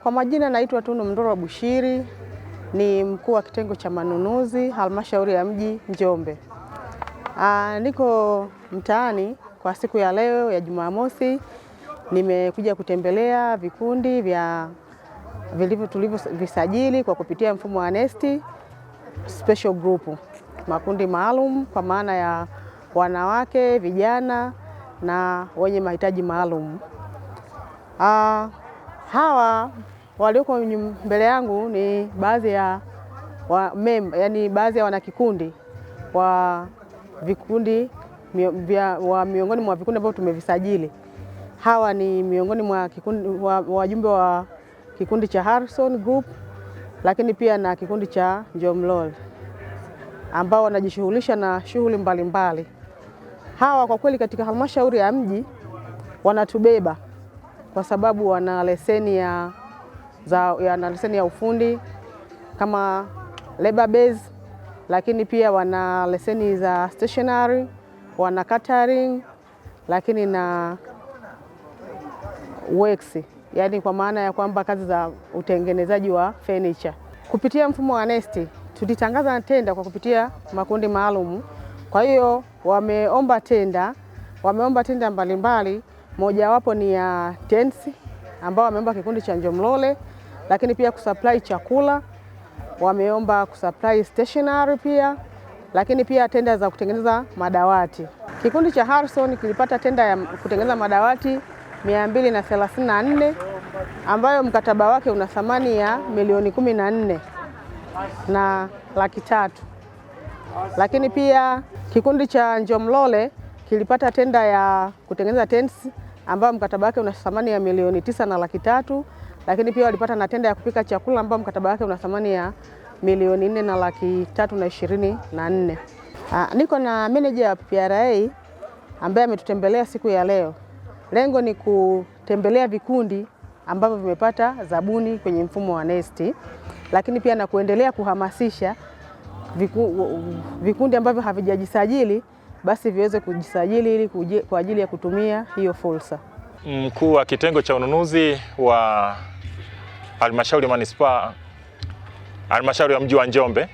Kwa majina naitwa Tunu Mndoro Bushiri, ni mkuu wa kitengo cha manunuzi halmashauri ya mji Njombe. Niko mtaani kwa siku ya leo ya Jumamosi. Nimekuja kutembelea vikundi tulivyovisajili kwa kupitia mfumo wa NeST special group, makundi maalum kwa maana ya wanawake, vijana na wenye mahitaji maalum. Hawa walioko mbele yangu ni baadhi ya baadhi ya wanakikundi wa vikundi miongoni mwa vikundi ambavyo tumevisajili. Hawa ni miongoni mwa wajumbe wa kikundi cha Harrison Group, lakini pia na kikundi cha Njomlole ambao wanajishughulisha na shughuli mbalimbali. Hawa kwa kweli katika halmashauri ya mji wanatubeba kwa sababu wana leseni ya ufundi kama labor base, lakini pia wana leseni za stationery, wana catering, lakini na works, yani kwa maana ya kwamba kazi za utengenezaji wa furniture. Kupitia mfumo wa NeST tulitangaza tenda kwa kupitia makundi maalum. Kwa hiyo wameomba tenda mbalimbali, mojawapo ni ya tents ambao wameomba kikundi cha Njomlole, lakini pia kusupply chakula, wameomba kusupply stationery pia, lakini pia tenda za kutengeneza madawati. Kikundi cha Harrison kilipata tenda ya kutengeneza madawati 234 ambayo mkataba wake una thamani ya milioni 14 na laki tatu. Lakini pia kikundi cha Njomlole kilipata tenda ya kutengeneza tents ambayo mkataba wake una thamani ya milioni 9 na laki tatu, lakini pia walipata na tenda ya kupika chakula ambayo mkataba wake una thamani ya milioni 4 na laki tatu na 24. Niko na manager ya PRA ambaye ametutembelea siku ya leo. Lengo ni kutembelea vikundi ambavyo vimepata zabuni kwenye mfumo wa NeST, lakini pia na kuendelea kuhamasisha vikundi ambavyo havijajisajili basi viweze kujisajili ili kwa ajili ya kutumia hiyo fursa. Mkuu wa kitengo cha ununuzi wa halmashauri manispaa, halmashauri ya mji wa Njombe,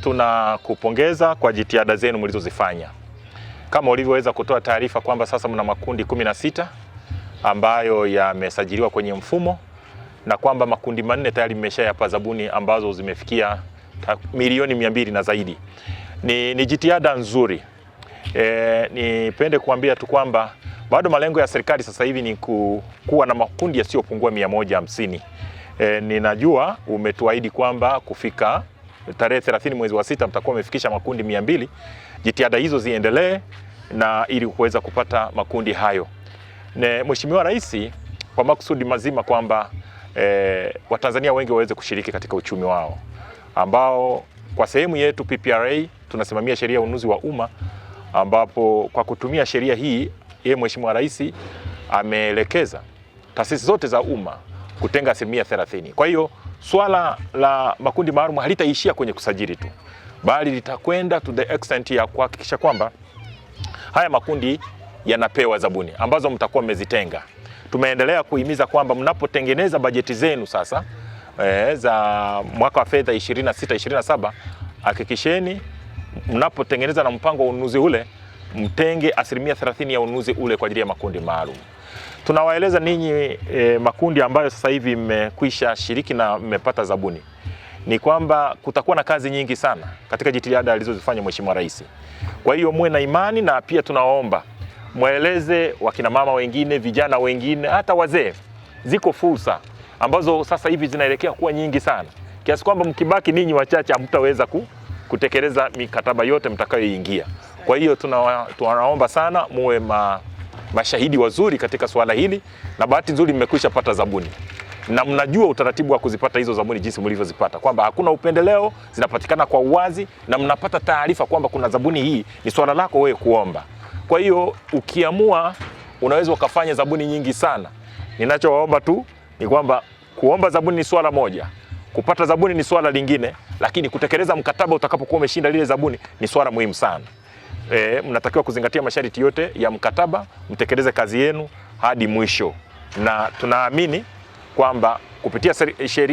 tunakupongeza kwa jitihada zenu mlizozifanya. Kama ulivyoweza kutoa taarifa kwamba sasa mna makundi 16 ambayo yamesajiliwa kwenye mfumo na kwamba makundi 4 tayari mmeshayapa zabuni ambazo zimefikia milioni 200 na zaidi. Ni jitihada nzuri. Nipende kuambia tu kwamba bado malengo ya serikali sasa hivi ni kuwa na makundi yasiyopungua 150. Ninajua umetuahidi kwamba kufika tarehe 30 mwezi wa 6 mtakuwa umefikisha makundi 200. Jitihada hizo ziendelee na ili kuweza kupata makundi hayo. Mheshimiwa Rais kwa makusudi mazima kwamba Watanzania wengi waweze kushiriki katika uchumi wao, ambao kwa sehemu yetu PPRA tunasimamia sheria ya ununuzi wa umma, ambapo kwa kutumia sheria hii Mheshimiwa Rais ameelekeza taasisi zote za umma kutenga 30%. Kwa hiyo swala la makundi maalum halitaishia kwenye kusajili tu, bali litakwenda to the extent ya kuhakikisha kwamba haya makundi yanapewa zabuni ambazo mtakuwa mmezitenga. Tumeendelea kuhimiza kwamba mnapotengeneza bajeti zenu sasa za mwaka wa fedha 26-27, hakikisheni mnapotengeneza na mpango wa ununuzi ule mtenge 30% ya ununuzi ule kwa ajili ya makundi maalum. Tunawaeleza ninyi makundi ambayo sasa hivi mmekwisha shiriki na mmepata zabuni ni kwamba kutakuwa na kazi nyingi sana katika jitihada alizozifanya Mheshimiwa Rais. Kwa hiyo muwe na imani, na pia tunaomba mweleze wakina mama wengine, vijana wengine, hata wazee. Ziko fursa ambazo sasa hivi zinaelekea kuwa nyingi sana, kiasi kwamba mkibaki ninyi wachache hamtaweza kutekeleza mikataba yote mtakayoingia. Kwa hiyo tunaomba sana muwe mashahidi wazuri katika swala hili, na bahati nzuri mmekwisha pata zabuni na mnajua utaratibu wa kuzipata hizo zabuni jinsi mlivyozipata, kwamba hakuna upendeleo, zinapatikana kwa uwazi na mnapata taarifa kwamba kuna zabuni hii, ni swala lako wewe kuomba. Kwa hiyo ukiamua unaweza ukafanya zabuni nyingi sana. Ninachowaomba tu ni kwamba kuomba zabuni ni swala moja, kupata zabuni ni swala lingine, lakini kutekeleza mkataba utakapokuwa umeshinda lile zabuni ni swala muhimu sana. Mnatakiwa kuzingatia masharti yote ya mkataba, mtekeleze kazi yenu hadi mwisho, na tunaamini kwamba kupitia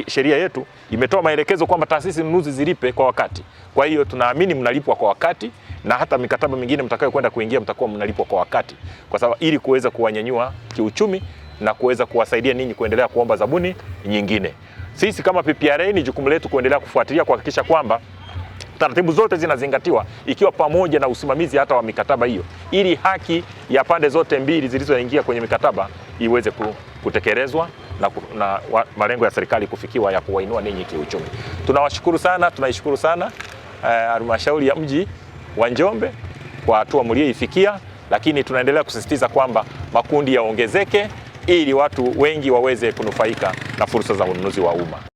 sheria yetu imetoa maelekezo kwamba taasisi nunuzi zilipe kwa wakati. Kwa hiyo tunaamini mnalipwa kwa wakati, na hata mikataba mingine mtakayo kwenda kuingia mtakuwa mnalipwa kwa wakati, kwa sababu ili kuweza kuwanyanyua kiuchumi na kuweza kuwasaidia ninyi kuendelea kuomba zabuni nyingine. Sisi kama PPRA ni jukumu letu kuendelea kufuatilia, kuhakikisha kwamba taratibu zote zinazingatiwa, ikiwa pamoja na usimamizi hata wa mikataba hiyo, ili haki ya pande zote mbili zilizoingia kwenye mikataba iweze kutekelezwa na malengo ya serikali kufikiwa ya kuwainua ninyi kiuchumi. Tunawashukuru sana, tunaishukuru sana halmashauri ya mji wa Njombe kwa hatua mlioifikia, lakini tunaendelea kusisitiza kwamba makundi yaongezeke ili watu wengi waweze kunufaika na fursa za ununuzi wa umma.